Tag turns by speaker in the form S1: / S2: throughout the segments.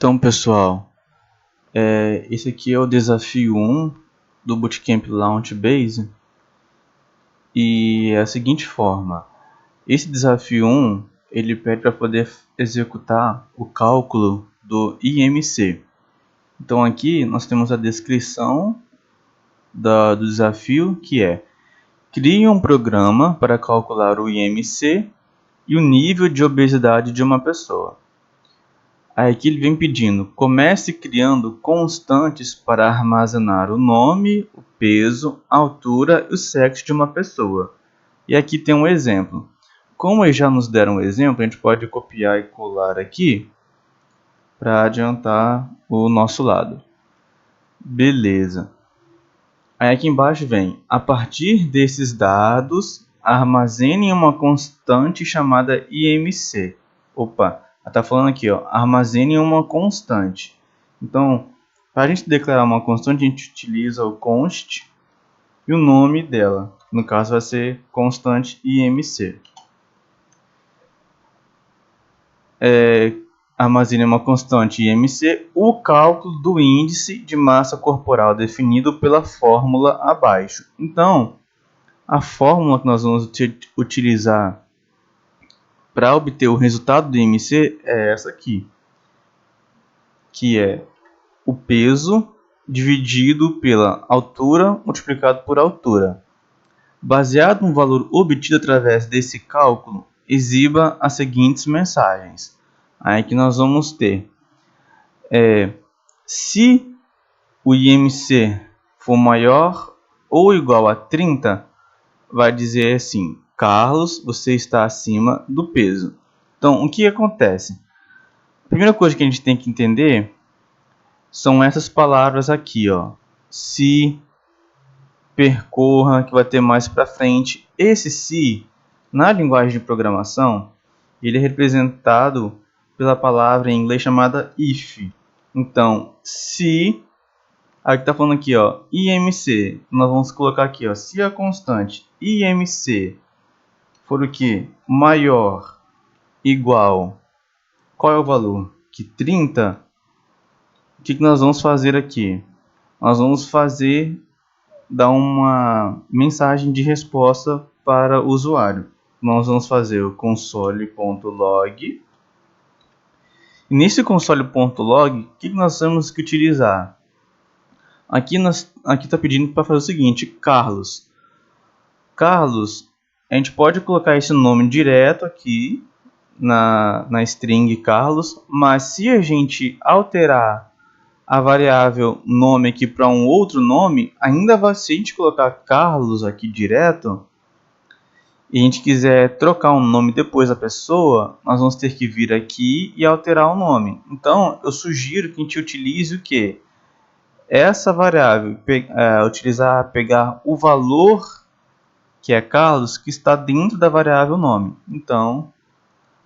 S1: Então, pessoal, esse aqui é o desafio 1 do Bootcamp Launchbase e é a seguinte forma. Esse desafio 1 ele pede para poder executar o cálculo do IMC. Então aqui nós temos a descrição do desafio, que é: crie um programa para calcular o IMC e o nível de obesidade de uma pessoa. Aí aqui ele vem pedindo: comece criando constantes para armazenar o nome, o peso, a altura e o sexo de uma pessoa. E aqui tem um exemplo. Como eles já nos deram um exemplo, a gente pode copiar e colar aqui para adiantar o nosso lado. Beleza. Aí aqui embaixo vem: a partir desses dados, armazene uma constante chamada IMC. Opa, ela está falando aqui, ó, armazene uma constante. Então, para a gente declarar uma constante, a gente utiliza o const e o nome dela. No caso, vai ser constante IMC. Armazene uma constante IMC o cálculo do índice de massa corporal definido pela fórmula abaixo. Então, a fórmula que nós vamos utilizar para obter o resultado do IMC é essa aqui, que é o peso dividido pela altura multiplicado por altura. Baseado no valor obtido através desse cálculo, exiba as seguintes mensagens. Aí que nós vamos ter: se o IMC for maior ou igual a 30, vai dizer assim: Carlos, você está acima do peso. Então, o que acontece? A primeira coisa que a gente tem que entender são essas palavras aqui, ó. Se, percorra, que vai ter mais para frente. Esse se, na linguagem de programação, ele é representado pela palavra em inglês chamada if. Então, se, aqui está falando aqui, ó, IMC, nós vamos colocar aqui, ó, se a constante IMC for o que? Maior, igual, qual é o valor? Que 30, o que nós vamos fazer aqui? Nós vamos dar uma mensagem de resposta para o usuário. Nós vamos fazer o console.log. E nesse console.log, o que nós temos que utilizar? Aqui está pedindo para fazer o seguinte: Carlos. Carlos, a gente pode colocar esse nome direto aqui na string Carlos, mas se a gente alterar a variável nome aqui para um outro nome, ainda vai, se a gente colocar Carlos aqui direto e a gente quiser trocar um nome depois da pessoa, nós vamos ter que vir aqui e alterar o nome. Então, eu sugiro que a gente utilize o que? Essa variável, pegar o valor que é Carlos, que está dentro da variável nome. Então,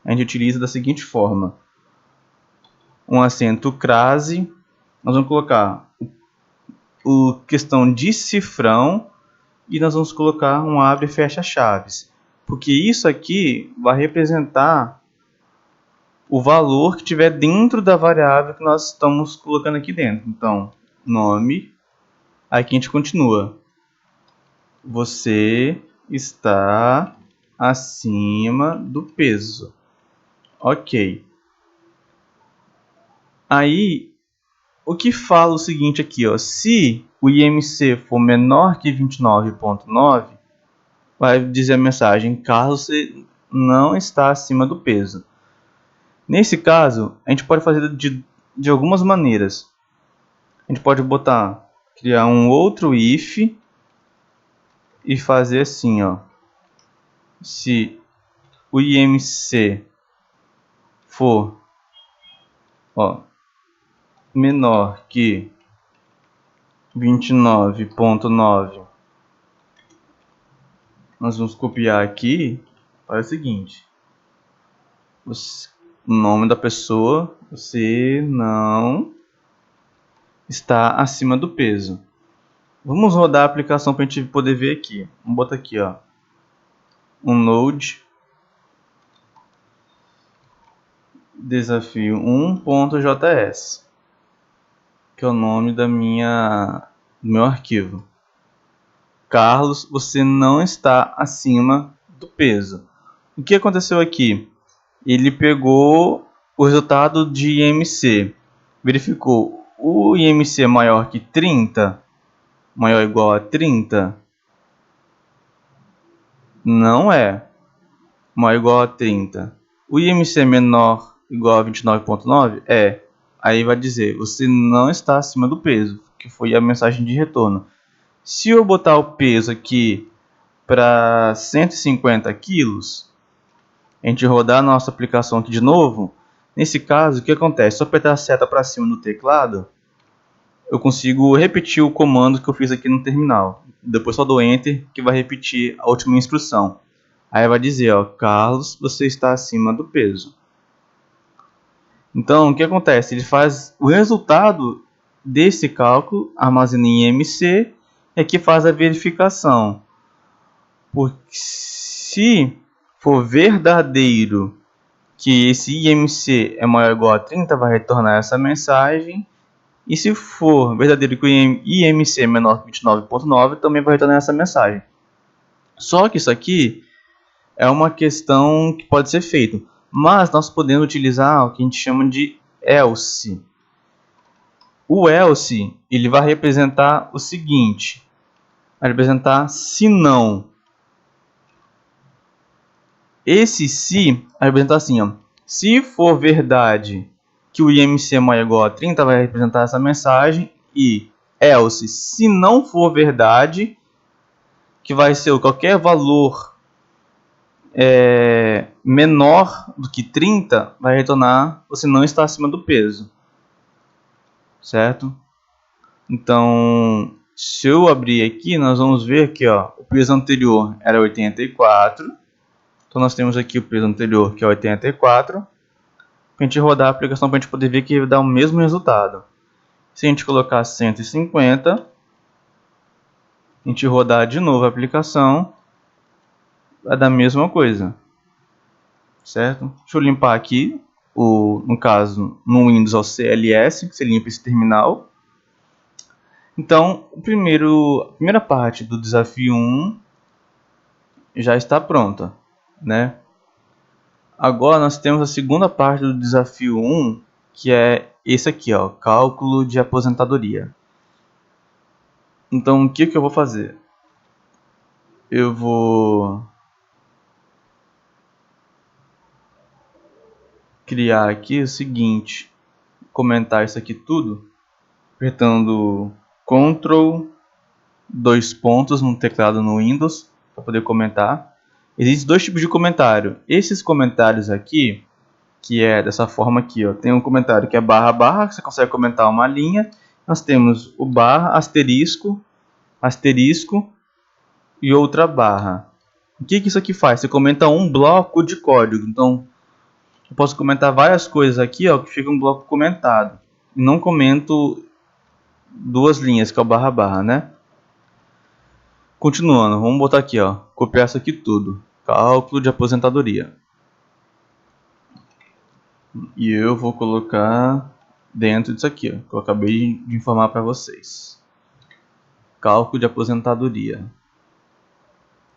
S1: a gente utiliza da seguinte forma: um acento crase, nós vamos colocar o questão de cifrão e nós vamos colocar um abre e fecha chaves, porque isso aqui vai representar o valor que tiver dentro da variável que nós estamos colocando aqui dentro. Então, nome, aqui a gente continua: você está acima do peso. Ok. Aí, o que fala o seguinte aqui, ó: se o IMC for menor que 29,9, vai dizer a mensagem: Carlos, você não está acima do peso. Nesse caso, a gente pode fazer de algumas maneiras. A gente pode criar um outro if e fazer assim, ó: se o IMC for, ó, menor que 29,9, nós vamos copiar aqui para o seguinte: o nome da pessoa, você não está acima do peso. Vamos rodar a aplicação para a gente poder ver aqui. Vamos botar aqui, ó, um Node. desafio 1.js, que é o nome do meu arquivo. Carlos, você não está acima do peso. O que aconteceu aqui? Ele pegou o resultado de IMC, verificou o IMC é maior que 30, maior ou igual a 30, não é maior ou igual a 30. O IMC é menor ou igual a 29,9 é. Aí vai dizer, você não está acima do peso, que foi a mensagem de retorno. Se eu botar o peso aqui para 150 quilos, a gente rodar a nossa aplicação aqui de novo, nesse caso, o que acontece? Se eu apertar a seta para cima no teclado, eu consigo repetir o comando que eu fiz aqui no terminal. Depois só dou Enter, que vai repetir a última instrução. Aí vai dizer, ó, Carlos, você está acima do peso. Então, o que acontece? Ele faz o resultado desse cálculo, armazena em IMC, e aqui faz a verificação. Porque se for verdadeiro que esse IMC é maior ou igual a 30, vai retornar essa mensagem. E se for verdadeiro que o IMC é menor que 29,9, também vai retornar essa mensagem. Só que isso aqui é uma questão que pode ser feito. Mas nós podemos utilizar o que a gente chama de else. O else ele vai representar o seguinte. Vai representar se não. Esse se vai representar assim, ó. Se for verdade que o IMC é maior ou igual a 30, vai representar essa mensagem. E else, se não for verdade, que vai ser qualquer valor menor do que 30, vai retornar você não está acima do peso. Certo? Então, se eu abrir aqui, nós vamos ver que ó, o peso anterior era 84. Então nós temos aqui o peso anterior, que é 84. Para a gente rodar a aplicação, para a gente poder ver que dá o mesmo resultado. Se a gente colocar 150, a gente rodar de novo a aplicação, vai dar a mesma coisa. Certo? Deixa eu limpar aqui, no caso, no Windows é o CLS, que você limpa esse terminal. Então, a primeira parte do desafio 1 já está pronta, né? Agora nós temos a segunda parte do desafio 1, que é esse aqui, ó, cálculo de aposentadoria. Então, o que eu vou fazer? Eu vou criar aqui o seguinte, comentar isso aqui tudo, apertando Ctrl 2 pontos no teclado no Windows, para poder comentar. Existem dois tipos de comentário. Esses comentários aqui, que é dessa forma aqui, ó, tem um comentário que é barra barra, que você consegue comentar uma linha. Nós temos o barra, asterisco, asterisco e outra barra. O que isso aqui faz? Você comenta um bloco de código. Então, eu posso comentar várias coisas aqui, ó, que fica um bloco comentado. E não comento duas linhas, que é o barra barra, né? Continuando, vamos botar aqui, ó, copiar isso aqui tudo. Cálculo de aposentadoria. E eu vou colocar dentro disso aqui, ó, que eu acabei de informar para vocês. Cálculo de aposentadoria.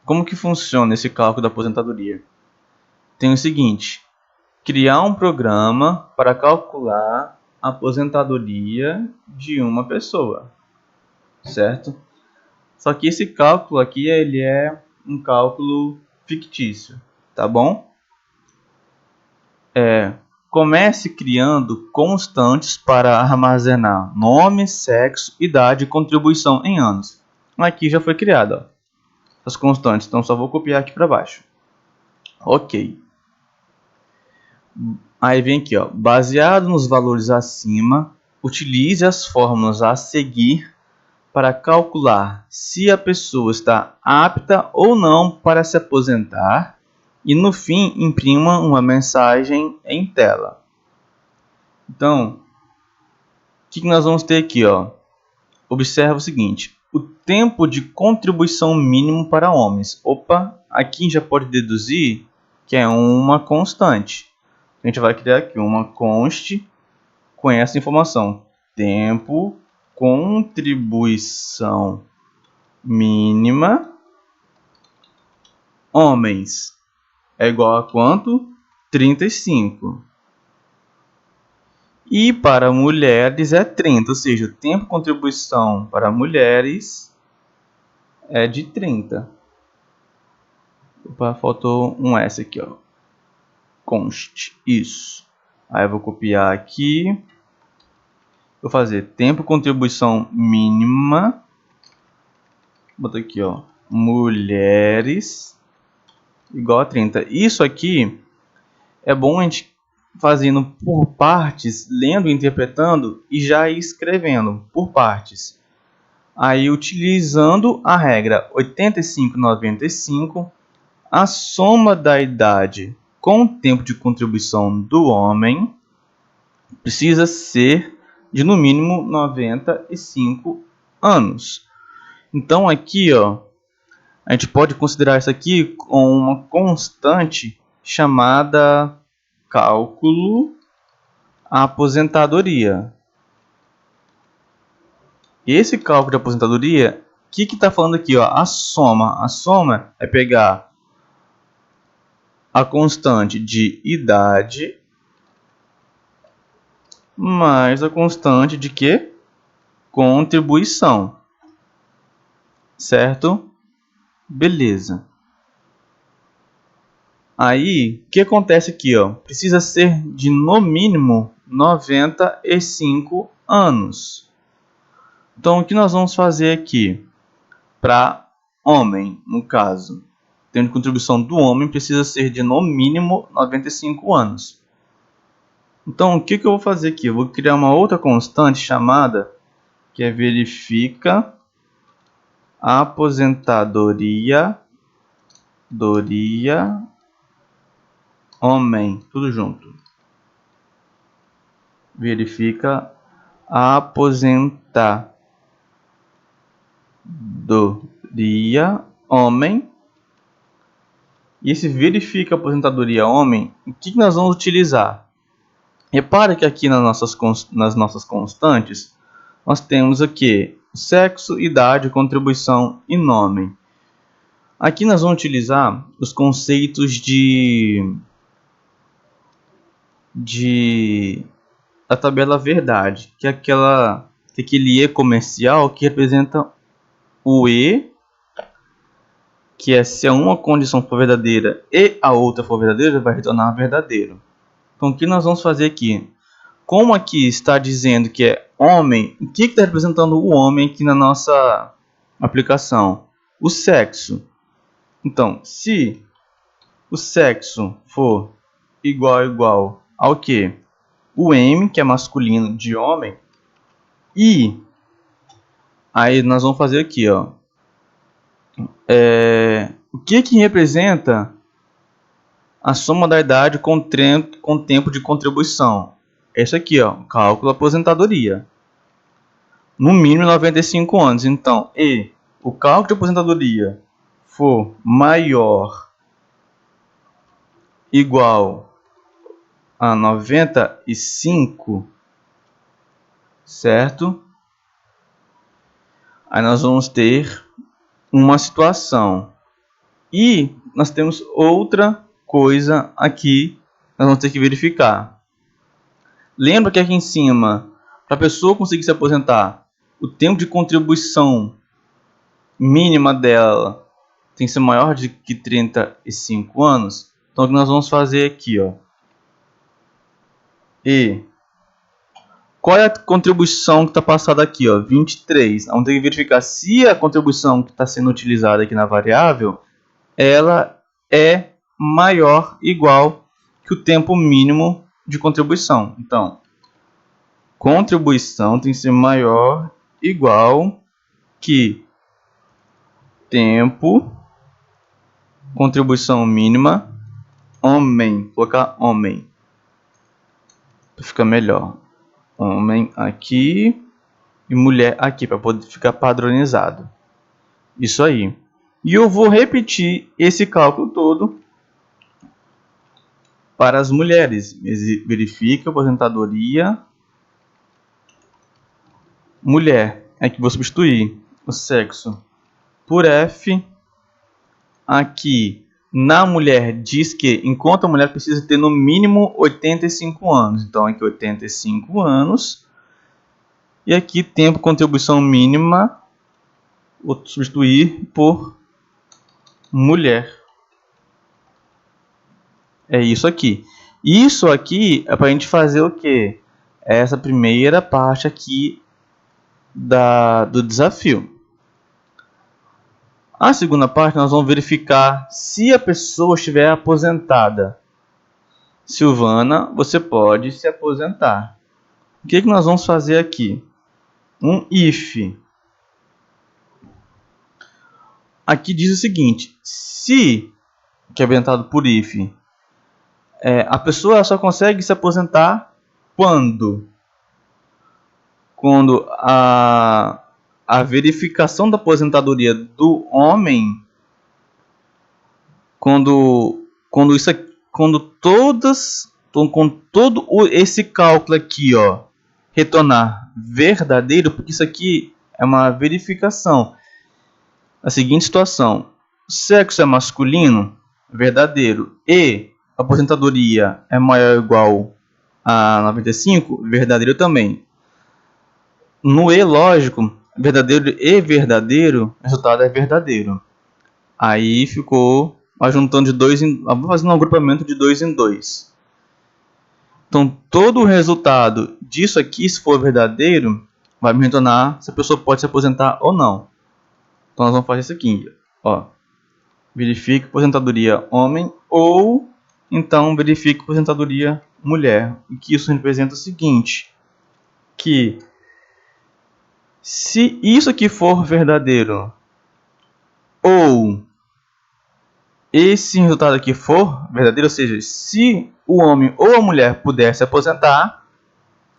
S1: Como que funciona esse cálculo da aposentadoria? Tem o seguinte, criar um programa para calcular a aposentadoria de uma pessoa, certo? Só que esse cálculo aqui ele é um cálculo fictício, tá bom? Comece criando constantes para armazenar nome, sexo, idade e contribuição em anos. Aqui já foi criado, ó, as constantes, então só vou copiar aqui para baixo. Ok. Aí vem aqui, ó, baseado nos valores acima, utilize as fórmulas a seguir para calcular se a pessoa está apta ou não para se aposentar e no fim imprima uma mensagem em tela. Então, o que nós vamos ter aqui, ó? Observa o seguinte, o tempo de contribuição mínimo para homens. Opa, aqui já pode deduzir que é uma constante. A gente vai criar aqui uma const com essa informação. Tempo, contribuição mínima, homens. É igual a quanto? 35. E para mulheres é 30, ou seja, o tempo de contribuição para mulheres é de 30. Opa, faltou um S aqui, ó. Const, isso. Aí eu vou copiar aqui. Vou fazer tempo de contribuição mínima. Botar aqui, ó. Mulheres igual a 30. Isso aqui é bom a gente fazendo por partes, lendo, interpretando e já escrevendo por partes. Aí utilizando a regra 85-95, a soma da idade com o tempo de contribuição do homem precisa ser de no mínimo 95 anos. Então aqui, ó, a gente pode considerar isso aqui com uma constante chamada cálculo aposentadoria. Esse cálculo de aposentadoria, o que está falando aqui? Ó, a soma. A soma é pegar a constante de idade mais a constante de quê? Contribuição. Certo? Beleza. Aí, o que acontece aqui? Ó? Precisa ser de no mínimo 95 anos. Então, o que nós vamos fazer aqui? Para homem, no caso, tendo contribuição do homem, precisa ser de no mínimo 95 anos. Então, o que eu vou fazer aqui? Eu vou criar uma outra constante chamada, que é verifica aposentadoria homem, tudo junto. Verifica aposentadoria homem. E esse verifica aposentadoria homem, o que nós vamos utilizar? Repara que aqui nas nossas constantes, nós temos aqui sexo, idade, contribuição e nome. Aqui nós vamos utilizar os conceitos da tabela verdade, que é aquele E comercial que representa o E, que é se uma condição for verdadeira e a outra for verdadeira, vai retornar verdadeiro. Então, o que nós vamos fazer aqui? Como aqui está dizendo que é homem, o que está representando o homem aqui na nossa aplicação? O sexo. Então, se o sexo for igual ao que? O M, que é masculino de homem, e aí nós vamos fazer aqui, ó. O que representa a soma da idade com tempo de contribuição? Esse aqui, ó, cálculo aposentadoria. No mínimo 95 anos. Então, e o cálculo de aposentadoria for maior igual a 95, certo? Aí nós vamos ter uma situação. E nós temos outra coisa aqui, nós vamos ter que verificar. Lembra que aqui em cima, para a pessoa conseguir se aposentar, o tempo de contribuição mínima dela tem que ser maior de que 35 anos. Então, o que nós vamos fazer aqui, ó? E qual é a contribuição que está passada aqui, ó? 23. Vamos ter que verificar se a contribuição que está sendo utilizada aqui na variável, ela é maior, igual que o tempo mínimo de contribuição. Então, contribuição tem que ser maior, igual que tempo, contribuição mínima, homem. Vou colocar homem, para ficar melhor. Homem aqui e mulher aqui, para poder ficar padronizado. Isso aí. E eu vou repetir esse cálculo todo para as mulheres. Verifique a aposentadoria mulher. Aqui vou substituir o sexo por F. Aqui na mulher diz que enquanto a mulher precisa ter no mínimo 85 anos. Então aqui 85 anos. E aqui tempo contribuição mínima. Vou substituir por mulher. É isso aqui. Isso aqui é para a gente fazer o quê? Essa primeira parte aqui do desafio. A segunda parte nós vamos verificar se a pessoa estiver aposentada. Silvana, você pode se aposentar. O que nós vamos fazer aqui? Um if. Aqui diz o seguinte: se, que é apresentado por if, a pessoa só consegue se aposentar quando? Quando a verificação da aposentadoria do homem, quando todo esse cálculo aqui, ó, retornar verdadeiro, porque isso aqui é uma verificação. A seguinte situação: sexo é masculino, verdadeiro, e a aposentadoria é maior ou igual a 95, verdadeiro também. No E lógico, verdadeiro e verdadeiro, o resultado é verdadeiro. Aí ficou juntando de dois em, vou fazer um agrupamento de 2 em 2. Então todo o resultado disso aqui, se for verdadeiro, vai me retornar se a pessoa pode se aposentar ou não. Então nós vamos fazer isso aqui, ó. Verifique aposentadoria homem ou então verifique aposentadoria mulher. E que isso representa o seguinte, que se isso aqui for verdadeiro ou esse resultado aqui for verdadeiro, ou seja, se o homem ou a mulher puder se aposentar,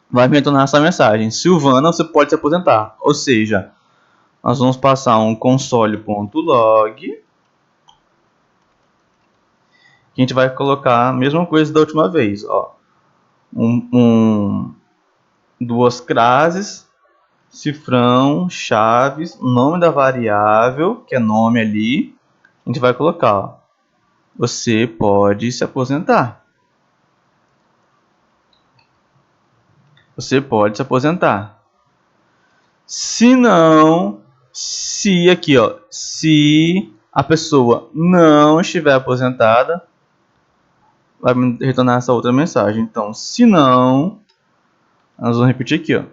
S1: vai me retornar essa mensagem: Silvana, você pode se aposentar. Ou seja, nós vamos passar um console.log, que a gente vai colocar a mesma coisa da última vez, ó. Duas frases, cifrão, chaves, nome da variável, que é nome ali, a gente vai colocar, ó, você pode se aposentar. Você pode se aposentar. Se não, se aqui, ó, se a pessoa não estiver aposentada, vai me retornar essa outra mensagem. Então, se não, nós vamos repetir aqui, ó.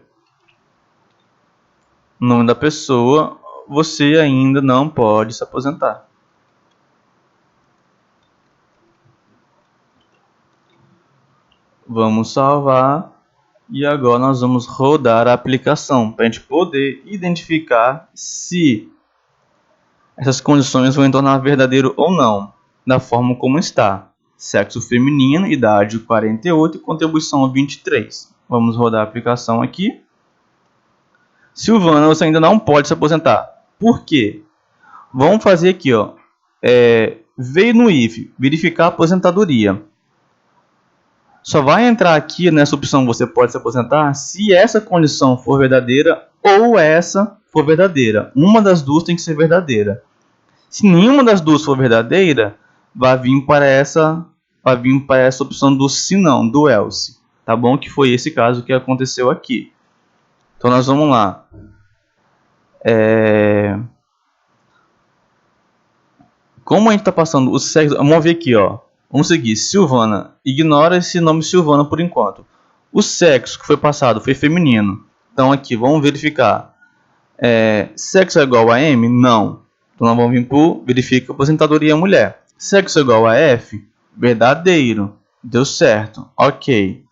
S1: Nome da pessoa, você ainda não pode se aposentar. Vamos salvar. E agora nós vamos rodar a aplicação para a gente poder identificar se essas condições vão tornar verdadeiro ou não, da forma como está. Sexo feminino, idade 48 e contribuição 23. Vamos rodar a aplicação aqui. Silvana, você ainda não pode se aposentar. Por quê? Vamos fazer aqui, ó. Veio no if, verificar a aposentadoria. Só vai entrar aqui nessa opção você pode se aposentar se essa condição for verdadeira ou essa for verdadeira. Uma das duas tem que ser verdadeira. Se nenhuma das duas for verdadeira, vai vir para essa opção do se não, do else. Tá bom? Que foi esse caso que aconteceu aqui. Então nós vamos lá. Como a gente está passando o sexo, vamos ver aqui, ó. Vamos seguir. Silvana. Ignora esse nome Silvana por enquanto. O sexo que foi passado foi feminino. Então aqui, vamos verificar. Sexo é igual a M? Não. Então nós vamos vir para verifica aposentadoria mulher. Sexo é igual a F? Verdadeiro. Deu certo. Ok.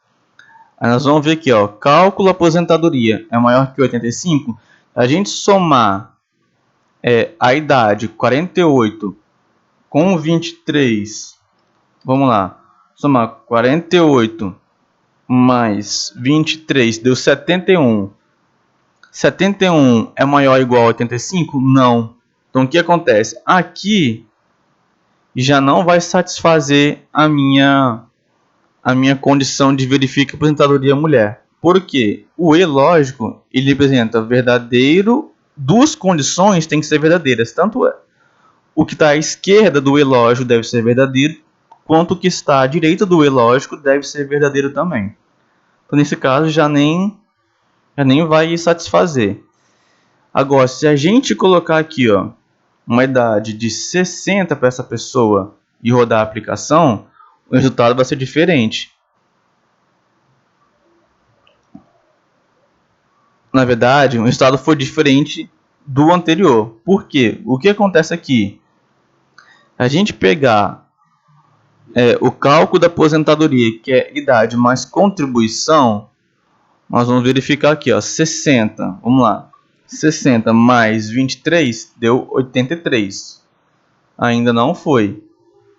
S1: Aí nós vamos ver aqui, ó. Cálculo aposentadoria é maior que 85. A gente somar a idade 48 com 23. Vamos lá. Somar 48 mais 23 deu 71. 71 é maior ou igual a 85? Não. Então o que acontece? Aqui já não vai satisfazer a minha a minha condição de verifica aposentadoria mulher. Por quê? O E lógico, ele representa verdadeiro, duas condições têm que ser verdadeiras. Tanto o que está à esquerda do E lógico deve ser verdadeiro, quanto o que está à direita do E lógico deve ser verdadeiro também. Então, nesse caso, já nem vai satisfazer. Agora, se a gente colocar aqui, ó, uma idade de 60 para essa pessoa e rodar a aplicação, o resultado vai ser diferente. Na verdade, o resultado foi diferente do anterior. Por quê? O que acontece aqui? A gente pegar o cálculo da aposentadoria, que é idade mais contribuição, nós vamos verificar aqui, ó, 60. Vamos lá. 60 mais 23 deu 83. Ainda não foi.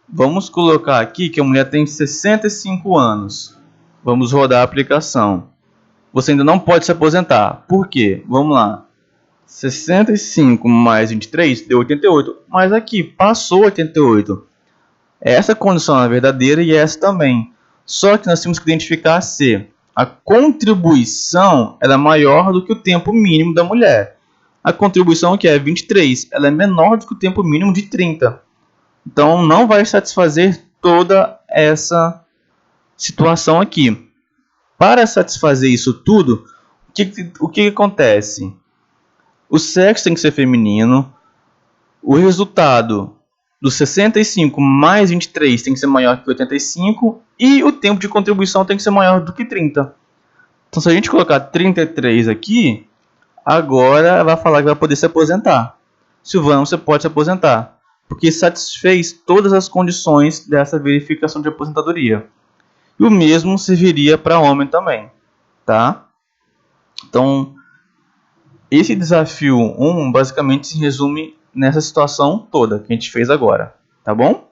S1: Vamos colocar aqui que a mulher tem 65 anos. Vamos rodar a aplicação. Você ainda não pode se aposentar. Por quê? Vamos lá. 65 mais 23 deu 88. Mas aqui passou 88. Essa condição é verdadeira e essa também. Só que nós temos que identificar se a contribuição ela é maior do que o tempo mínimo da mulher. A contribuição, que é 23, ela é menor do que o tempo mínimo de 30. Então, não vai satisfazer toda essa situação aqui. Para satisfazer isso tudo, o que acontece? O sexo tem que ser feminino. O resultado dos 65 mais 23 tem que ser maior que 85. E o tempo de contribuição tem que ser maior do que 30. Então, se a gente colocar 33 aqui, agora vai falar que vai poder se aposentar. Silvano, você pode se aposentar, porque satisfez todas as condições dessa verificação de aposentadoria. E o mesmo serviria para homem também, tá? Então, esse desafio 1 basicamente se resume nessa situação toda que a gente fez agora, tá bom?